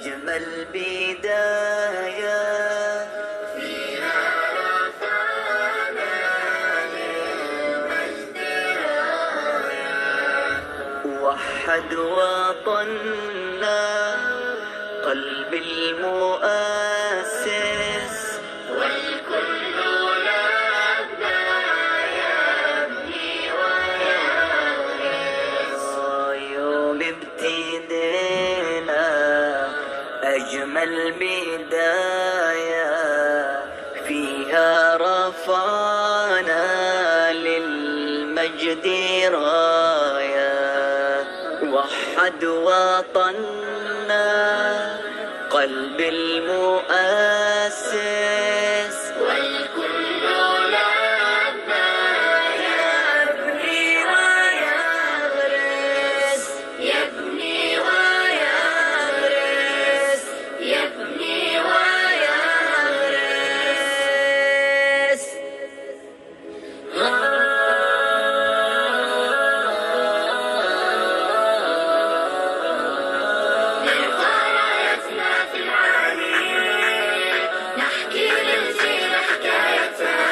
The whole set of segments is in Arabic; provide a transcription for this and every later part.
أجمل بداية فيها رفعنا للمجد راية، وحد وطننا قلب المؤسس، والكل لبى يبني ويغرس. يوم ابتدينا أجمل بداية فيها رفعنا للمجد راية، وحد وطننا قلب المؤسس، والكل لبى يبني ويغرس يبني ويغرس، يبني ويغرس. نرفع رايتنا في العالي، نحكي للجيل حكايتها.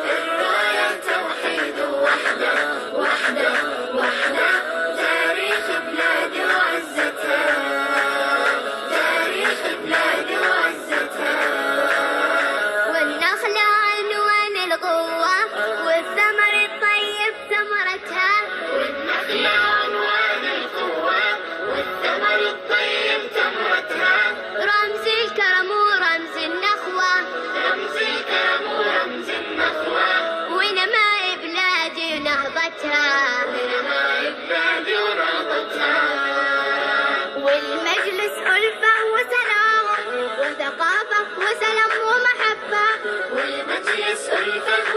الراية توحيد ووحدة، وحدة وحدة، تاريخ بلادي وعزتها، تاريخ بلادي وعزتها. والنخلة عنوان القوة، والثمر الطيب ثمرتها. والنخلة عنوان القوة، والثمر الطيب ثمرتها. رمز الكرم ورمز النخوة، رمز الكرم ورمز النخوة. ونماء بلادي ونهضتها، ونماء بلادي ونهضتها. والمجلس ألفة وسلام، وثقافة وسلام ومحبة. والمجلس ألفة